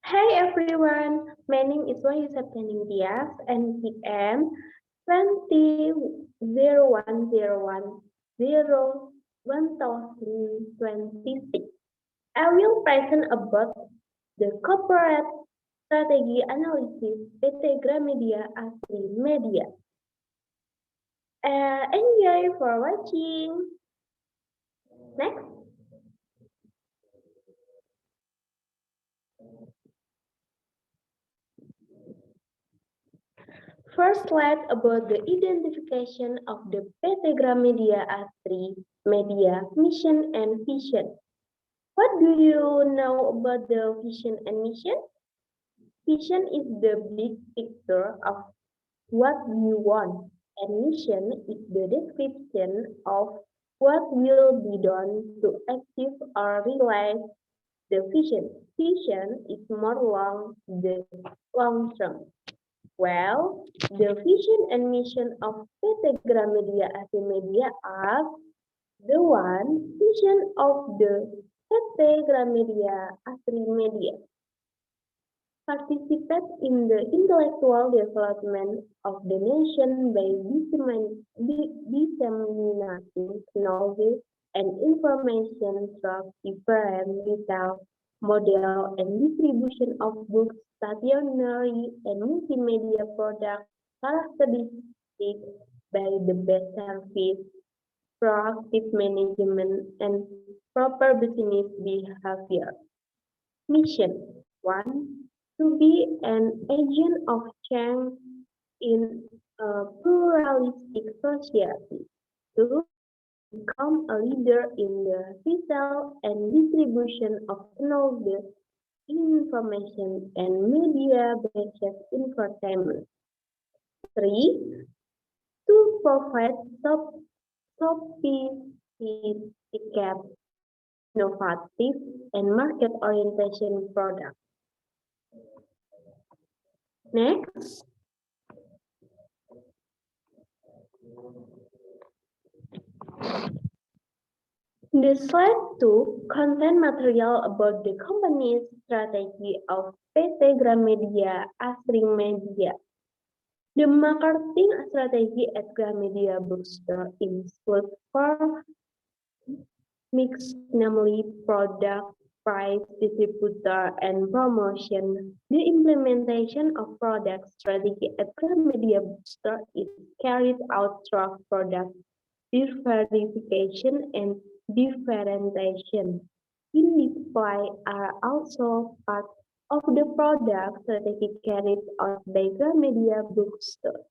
Hey everyone, my name is SEPTIYANINGTIYAS and PM 200101001026. I will present about the corporate strategy analysis PT Gramedia Asri Media. Enjoy for watching. Next. First slide about the identification of the PT Gramedia Asri Media mission and vision. What do you know about the vision and mission? Vision is the big picture of what you want, and mission is the description of what will be done to achieve or realize the vision. Vision is more long term. Well, the vision and mission of PT Gramedia Asri Media are the one vision of the PT Gramedia Asri Media participate in the intellectual development of the nation by disseminating knowledge and information through different retail model and distribution of books, stationery, and multimedia products characteristic by the best service, proactive management, and proper business behavior. Mission 1. To be an agent of change in a pluralistic society. 2. Become a leader in the retail and distribution of knowledge, information, and media-based entertainment. 3. To provide sophisticated, innovative, and market-oriented products. Next, the slide 2 contain material about the company's strategy of PT Gramedia Asri Media. The marketing strategy at Gramedia Bookstore includes four mix, namely product, price, distributor, and promotion. The implementation of product strategy at Gramedia Bookstore is carried out through product diversification and differentiation. In display are also part of the product strategy carried out by Gramedia Bookstore.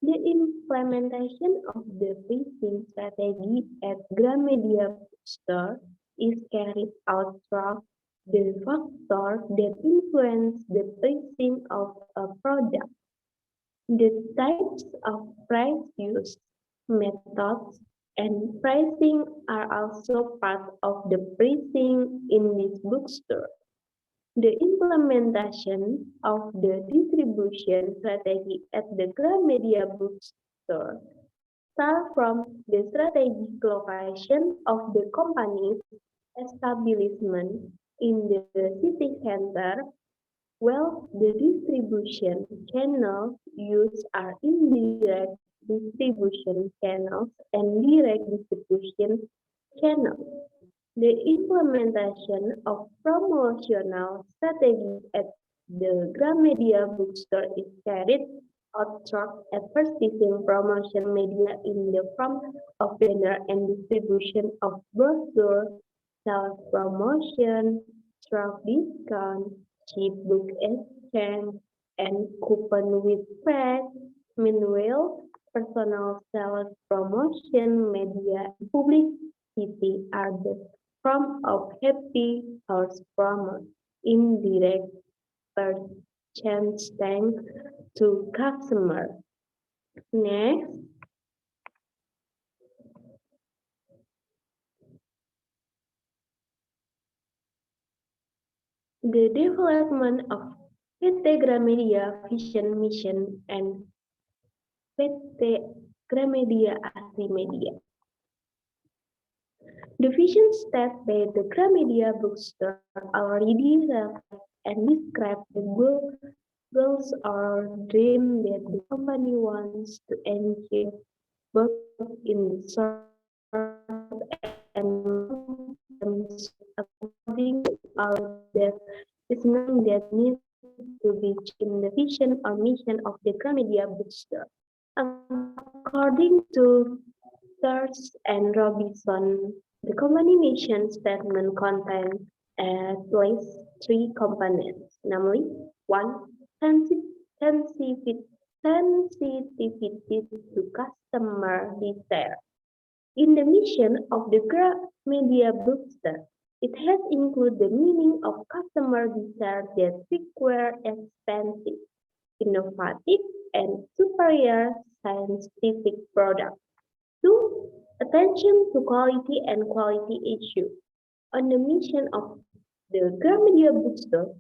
The implementation of the pricing strategy at Gramedia Bookstore is carried out through the factors that influence the pricing of a product. The types of price used, methods, and pricing are also part of the pricing in this bookstore. The implementation of the distribution strategy at the Gramedia Bookstore start from the strategic location of the company's establishment in the city center. Well, the distribution channels used are indirect distribution channels and direct distribution channels. The implementation of promotional strategies at the Gramedia Bookstore is carried out through advertising promotion media in the form of banner and distribution of brochure, sales promotion, through discount, cheap book exchange, and coupon with price. Meanwhile, personal sales promotion media and publicity are the form of happy house promo, indirect purchase thanks to customer. Next, the development of PT Gramedia Vision Mission and PT Gramedia Asri Media. The vision statement by the Gramedia bookstore already reflects and describes the goals or dream that the company wants to achieve both in the short and long terms. According to all, there is nothing that needs to be changed in the vision or mission of the Gramedia bookstore. According to Tugas and Robinson, the company mission statement contains at least three components, namely one, sensitivity to customer desire. In the mission of the Gramedia bookstore, it has included the meaning of customer desire that require expensive, innovative, and superior scientific products. Two, attention to quality and quality issue. On the mission of the Gramedia bookstore,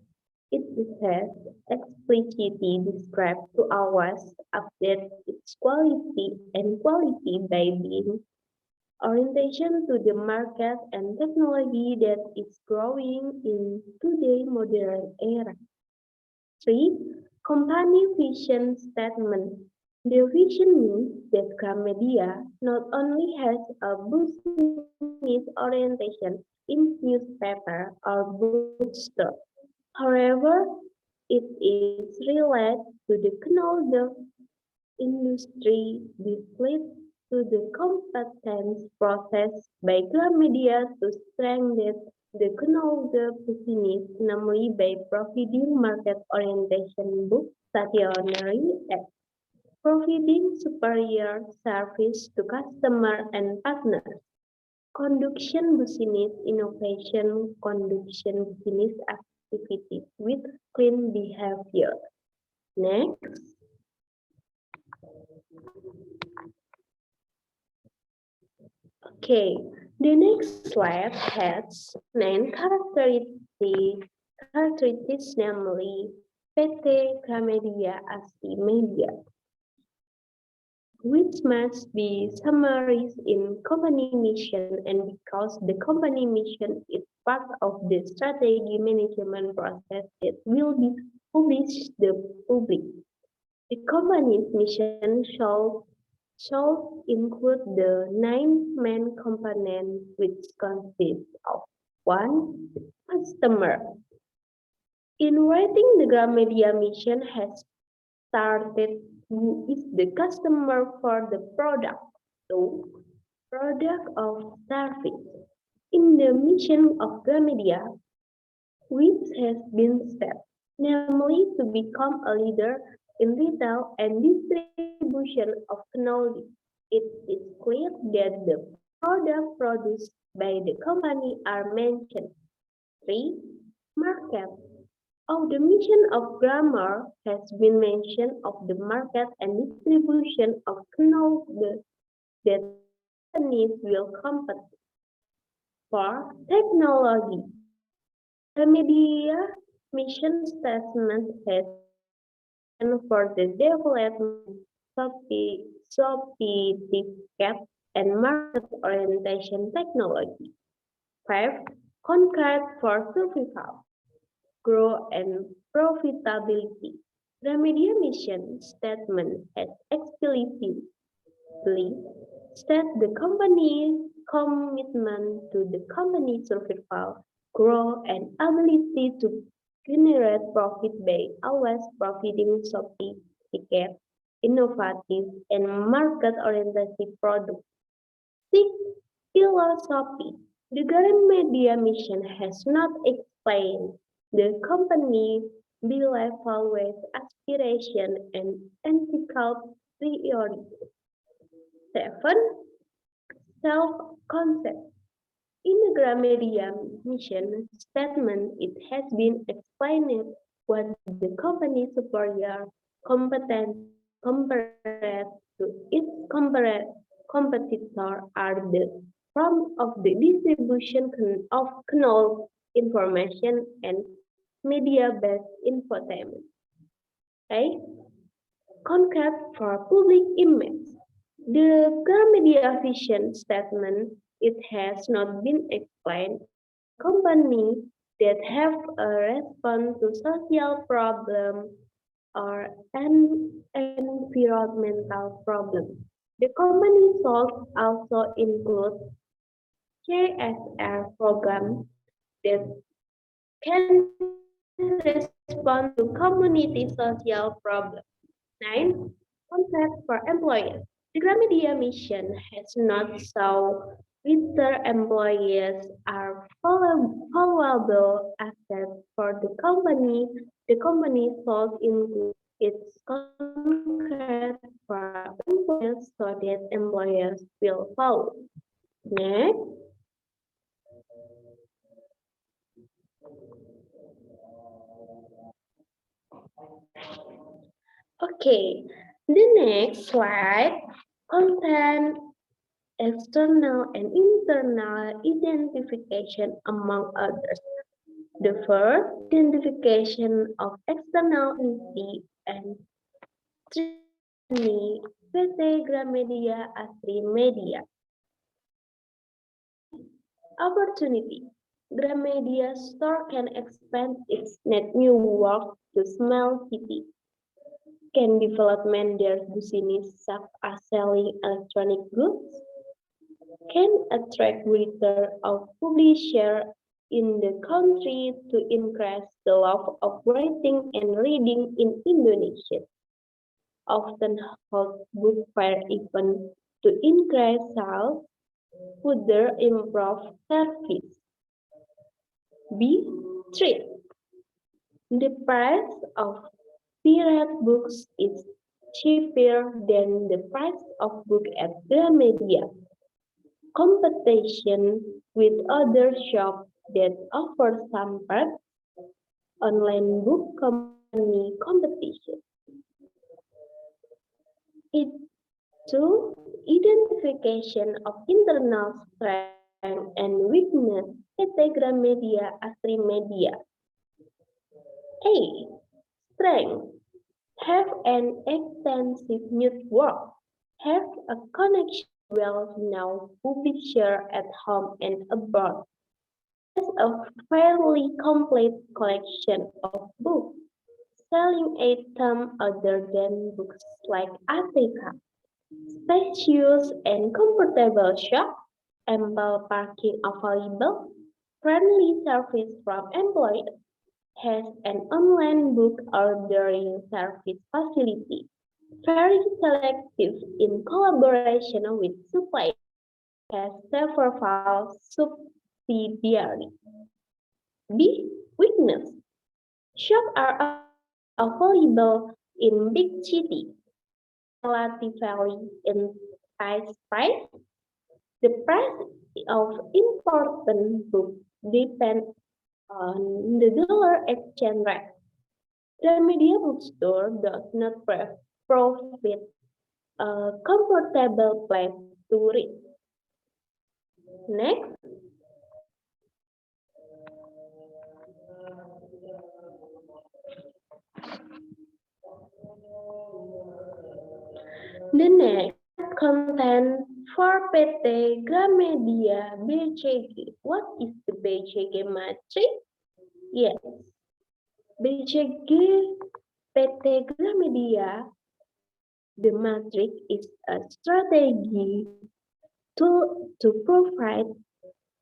it has explicitly described to us update its quality and quality by being orientation to the market and technology that is growing in today's modern era. 3. Company vision statement. The vision means that Gramedia not only has a business orientation in newspaper or bookstore. However, it is related to the knowledge industry displayed to the competence process by Gramedia to strengthen the knowledge business, namely by providing market orientation book stationery and providing superior service to customer and partners. Conduction business innovation, conduction business activities with clean behavior. Next, okay, the next slide has nine characteristics, namely PT Gramedia Asri Media, which must be summarized in company mission, and because the company mission is part of the strategy management process that will be published the public. The company's mission shall include the nine main components which consist of one, customer. In writing, the Gramedia mission has started who is the customer for the product. So, product of service. In the mission of Gramedia, which has been set, namely to become a leader in retail and distribution of knowledge. It is clear that the products produced by the company are mentioned. 3. Market. Of the mission of grammar has been mentioned of the market and distribution of knowledge that companies will compete for technology. The media mission statement has for the development of sophisticated and market orientation technology. 5. Concrete for survival, growth, and profitability. The media mission statement has explicitly state the company's commitment to the company's survival, growth, and ability to generate profit by always providing sophisticated, innovative, and market-oriented products. 6. Philosophy. The Gramedia mission has not explained the company belief, values, aspiration, and ethical priorities. 7. Self-concept. In the Gramedia mission statement, it has been explained what the company's superior competence compared to its competitor are the form of the distribution of knowledge, information, and media-based infotainment. Okay? Concrete for public image. The Gramedia vision statement It has not been explained a company that have a response to social problem or an environmental problem. The company solves also include CSR program that can respond to community social problem. 9. Contract for employers. The Gramedia mission has not so whether employees are valuable assets for the company. The company falls into its contract for employers so that employers will follow. Next, okay, the next slide, content external and internal identification among others. The first, identification of external entity and three, PT Gramedia Asri Media. Opportunity. Gramedia store can expand its network to small cities, can development their business such as selling electronic goods, can attract reader of publisher in the country to increase the love of writing and reading in Indonesia. Often hold book fair event to increase sales, further improve service. B. Trade. The price of pirate books is cheaper than the price of book at Gramedia. Competition with other shops that offer some perks, online book company competition. It two identification of internal strength and weakness Telegram media Asri media. A. Strength. Have an extensive network. Have a connection well-known publisher at home and abroad. Has a fairly complete collection of books. Selling items other than books like Africa. Spacious and comfortable shop. Ample parking available. Friendly service from employees. Has an online book ordering service facility. Very selective in collaboration with suppliers. Has several subsidiaries. B. Weakness. Shops are available in big cities, relatively in price. The price of important books depends on the dollar exchange rate. The media bookstore does not profit a comfortable place to read. Next, the next content for PT Gramedia BCG. What is the BCG matrix? Yes, BCG PT Gramedia, the matrix is a strategy to provide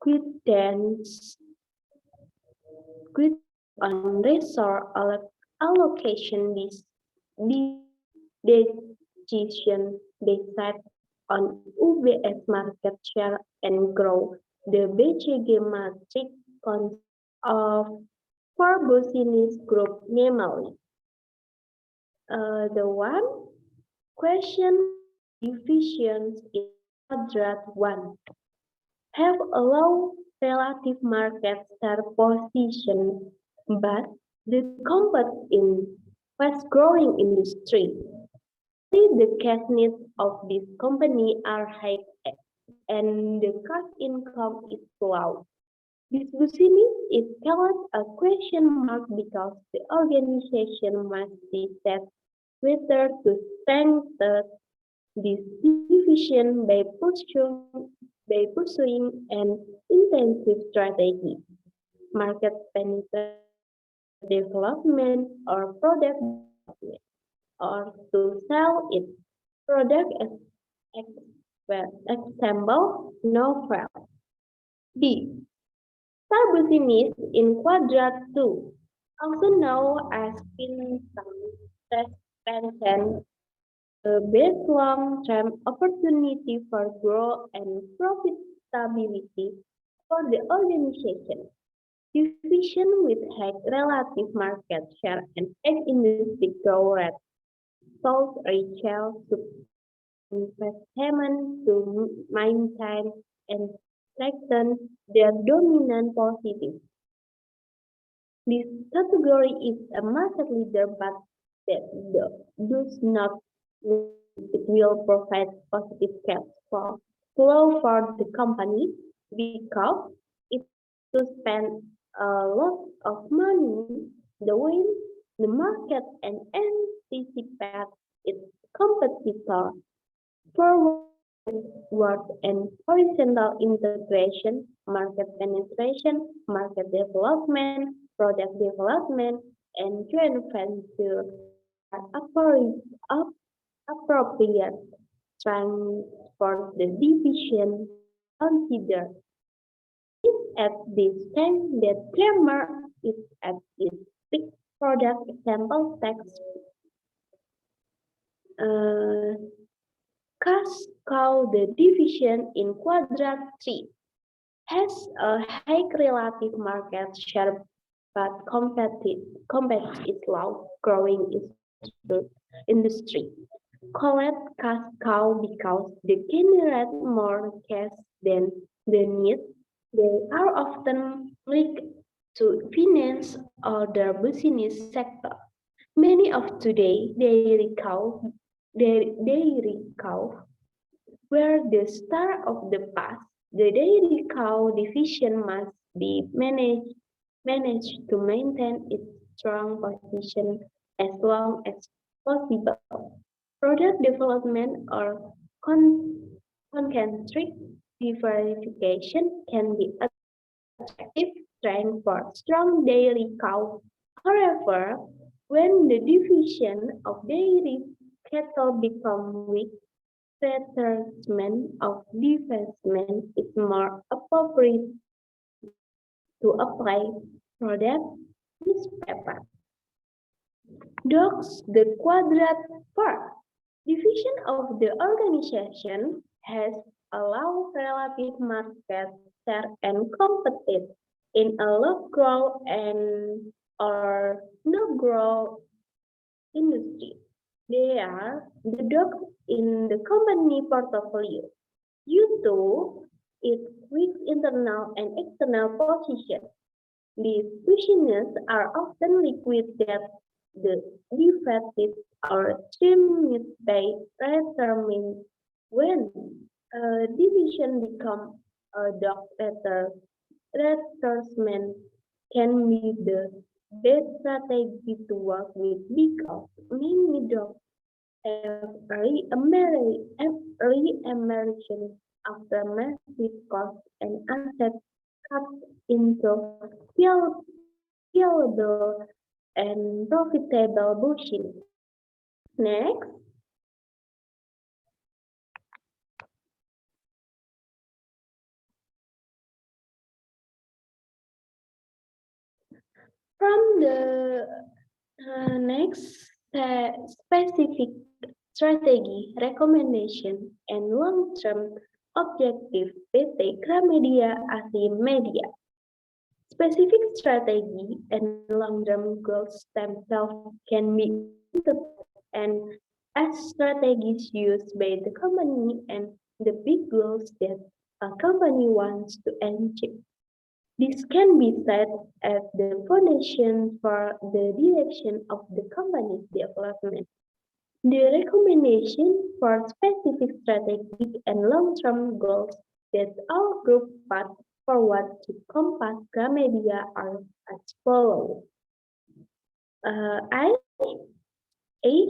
guidance on resource allocation decision based on UBS market share and growth. The BCG matrix consists of four business group, namely the one question divisions in quadrant 1 have a low relative market share position, but they compete in fast-growing industry. The cash needs of this company are high and the cost income is low. This business is called a question mark because the organization must decide whether to strengthen this division by pursuing by pursuing an intensive strategy, market penetration, development, or product development, or to sell its product as example, novel. D. Star business in quadrant 2, also known as bintang expansion, a best long-term opportunity for growth and profitability for the organization. Division with high relative market share and high industry growth rate, both retail investment to maintain and strengthen their dominant position. This category is a market leader, but does not mean it will provide positive cash flow for the company because it has to spend a lot of money to win the market and anticipate its competitor. Forward and horizontal integration, market penetration, market development, product development, and joint venture are appropriate strengths for the division considered. It's at this time that grammar is at its peak. Product example text. Call the division in quadrant 3 has a high relative market share but competitive low growing industry. Collect cash cow because they generate more cash than the need. They are often linked to finance or the business sector. Many of today dairy cow were the star of the past. The dairy cow division must be managed to maintain its strong position as long as possible. Product development or concentric diversification can be attractive strength for strong dairy cow. However, when the division of dairy cattle become weak, retracement of divestment is more appropriate to apply product newspaper. Dogs, the quadrant part. Division of the organization has allowed relative market share and compete in a low growth and or no growth industry. They are the dogs in the company portfolio due to its weak internal and external position. These businesses are often liquid that the defective or trimmed by determine when a division becomes a dog retracement can be the best strategy to work with because many dogs have re-emergence after massive cost and assets cut into scalable and profitable business. Next, from the next specific strategy, recommendation, and long-term objective PT Gramedia Asri Media. Specific strategy and long-term goals themselves can be interpreted and as strategies used by the company and the big goals that a company wants to achieve. This can be set as the foundation for the direction of the company's development. The recommendation for specific strategic and long-term goals that our group path forward to Compass Gramedia are as follows. I A.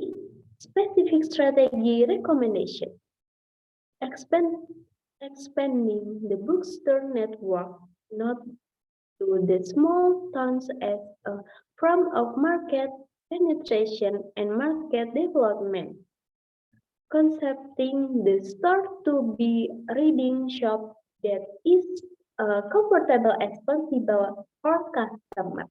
Specific strategy recommendation. Expand expanding the bookstore network not to the small towns as a form of market penetration and market development, concepting the store to be a reading shop that is comfortable and responsible for customers.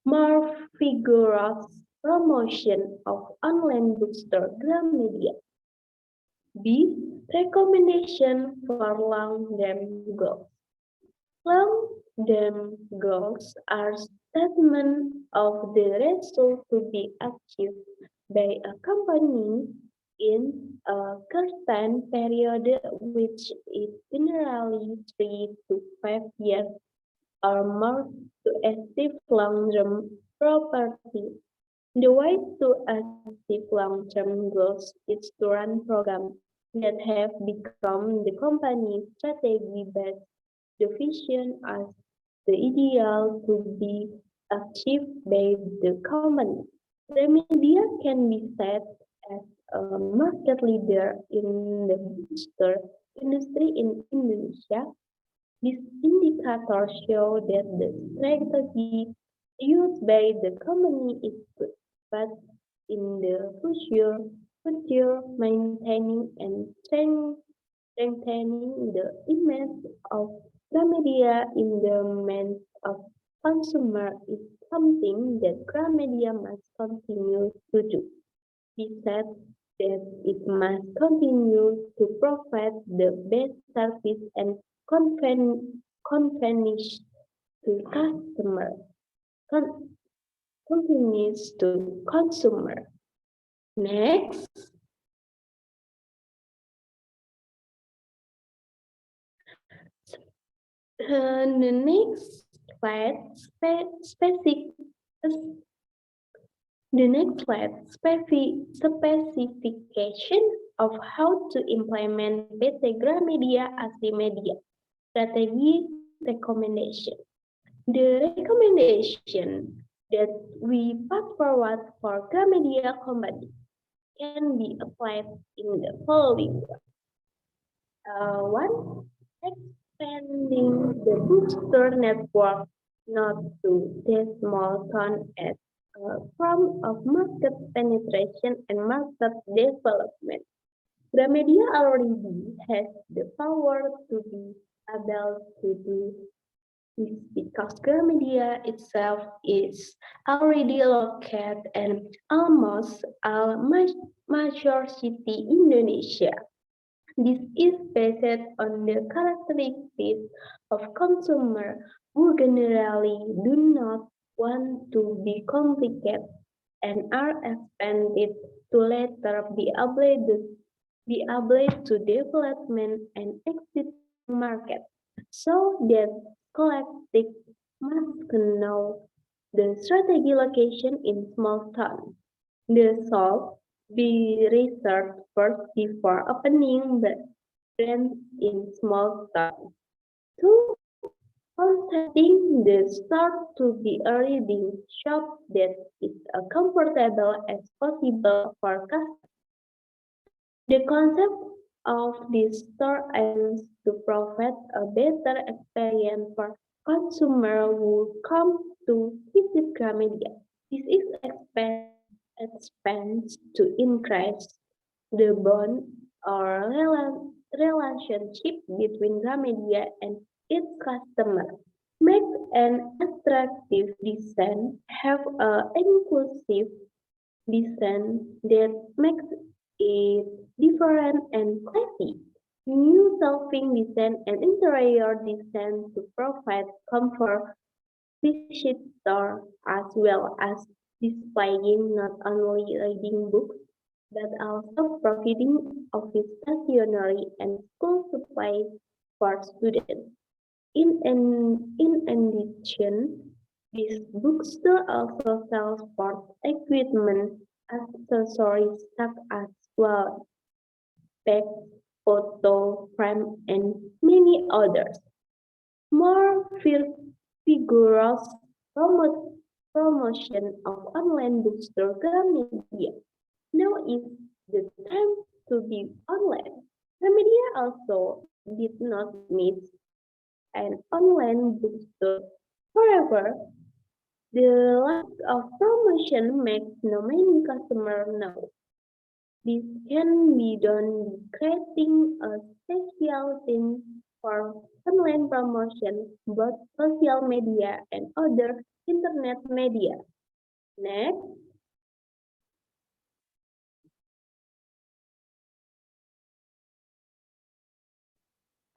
More vigorous promotion of online bookstore Gramedia. B. Recommendation for long-term goals. Long-term goals are statements of the result to be achieved by a company in a certain period, which is generally 3 to 5 years or more, to achieve long-term property. The way to achieve long-term goals is to run programs that have become the company's strategy, but the vision as the ideal to be achieved by the company. Gramedia can be said as a market leader in the bookstore industry in Indonesia. These indicators show that the strategy used by the company is good, but in the future maintaining and strengthening the image of Gramedia in the minds of consumer is something that Gramedia must continue to do. He said that it must continue to provide the best service and convenience to customer, con- convenience to consumer. Next, the next slide specific the next slide specification of how to implement PT Gramedia Asri Media strategy recommendation. The recommendation that we put forward for Gramedia company can be applied in the following way. One, expanding the bookstore network not to the small town as a form of market penetration and market development. Gramedia already has the power to be able to do this because Gramedia itself is already located in almost all major city Indonesia. This is based on the characteristics of consumers who generally do not want to be complicated and are expected to later be able to development and existing market. So that collective must know the strategy location in small town. The solve be researched first before opening the branch in small town. Two, concepting the store to be a reading shop that is as comfortable as possible for customers. The concept of this store aims to provide a better experience for consumers who come to visit Gramedia. This is expands to increase the bond or relationship between Gramedia and its customer. Make an attractive design, have an inclusive design that makes it different and classy. New shelving design and interior design to provide comfort visitor as well as displaying not only reading books but also providing office stationery and school supplies for students. In addition, this bookstore also sells sports equipment, accessories such as well bags, photo frame, and many others. More vigorous promotion of online bookstore Gramedia. Now is the time to be online. Gramedia also did not meet an online bookstore. However, the lack of promotion makes no many customers know. This can be done by creating a special team for online promotion, both social media and other internet media. Next,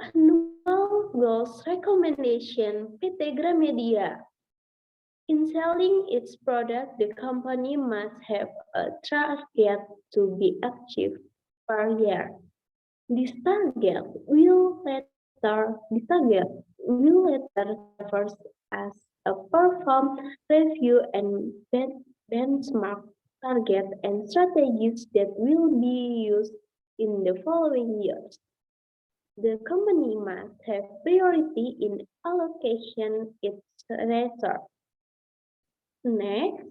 annual goals recommendation PT Gramedia. In selling its product, the company must have a target to be achieved per year. This target will later serve as a perform review and benchmark target and strategies that will be used in the following years. The company must have priority in allocation its resources. Next,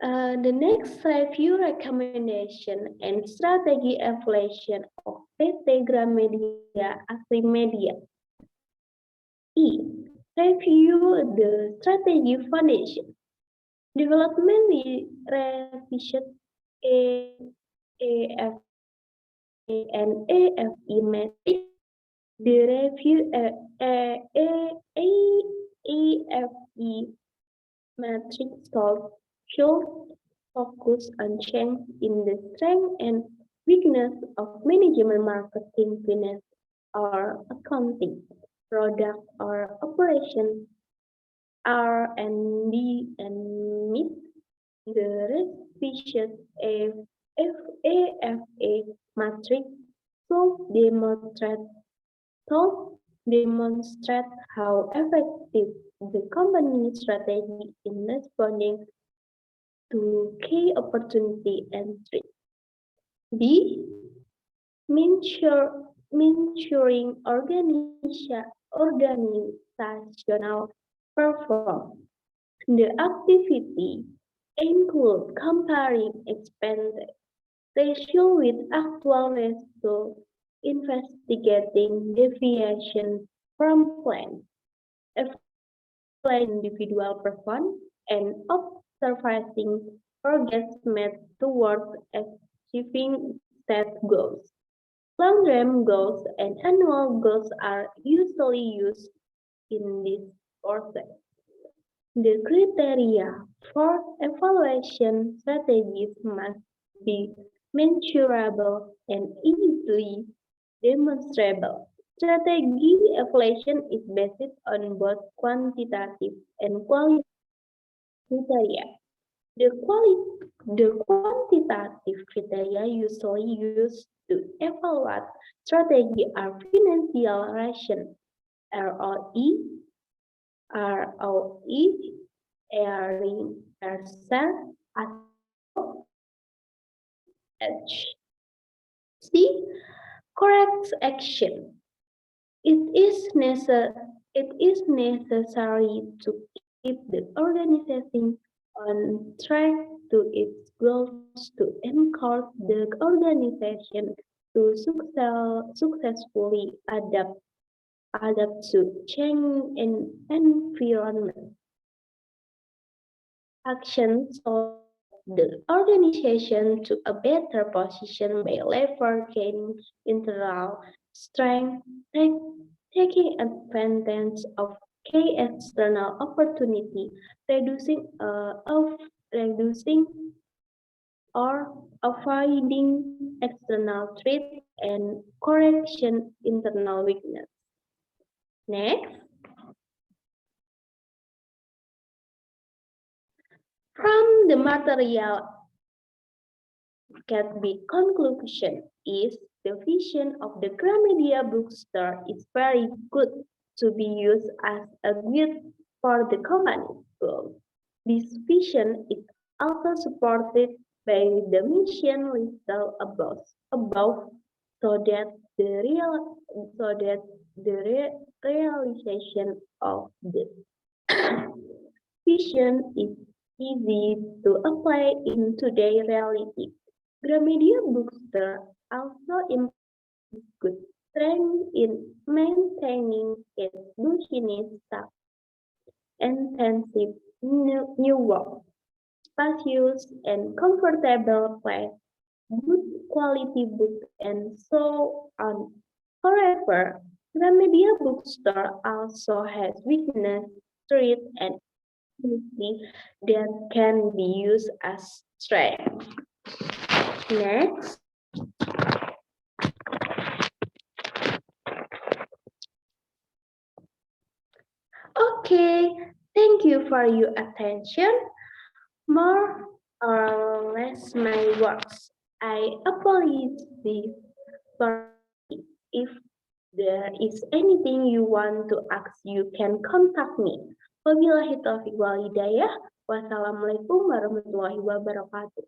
the next review recommendation and strategy evaluation of PT Gramedia Asri Media. E. Review the strategy foundation. Development revision A, AF, and AFE metric. The review AFE metric should focus on change in the strength and weakness of management, marketing, finance, or accounting, product or operation, R&D, and meet the requisite AFA matrix to to demonstrate how effective the company's strategy in responding to key opportunity and threats. B. Mensuring organizational performance. The activity include comparing expense ratio with actual ratio, investigating deviation from plan, evaluating individual performance, and observing progress made towards achieving set goals. Long-term goals and annual goals are usually used in this process. The criteria for evaluation strategies must be measurable and easily demonstrable. Strategy evaluation is based on both quantitative and qualitative criteria. The quantitative criteria usually used to evaluate strategy are financial ration, ROE, ROE, earning percent, H. C. Correct action. It is necessary to keep the organization on track to its goals to encourage the organization to successfully adapt to change in environment. Actions of the organization to a better position by leveraging internal strength, taking advantage of key external opportunity, reducing reducing or avoiding external threats and correction internal weakness. Next, from the material can be conclusion is the vision of the Gramedia bookstore is very good to be used as a guide for the company's goals. This vision is also supported by the mission listed above so that the realization of the vision is easy to apply in today's reality. Gramedia Bookstore also improves good strength in maintaining its business staff intensive new work, spacious and comfortable place, good quality book, and so on. However, the media bookstore also has weakness, street, and activity that can be used as strength. Next, okay, thank you for your attention. More or less my words. I apologize for if there is anything you want to ask, you can contact me. Wabillahi taufiq wal hidayah. Wassalamualaikum warahmatullahi wabarakatuh.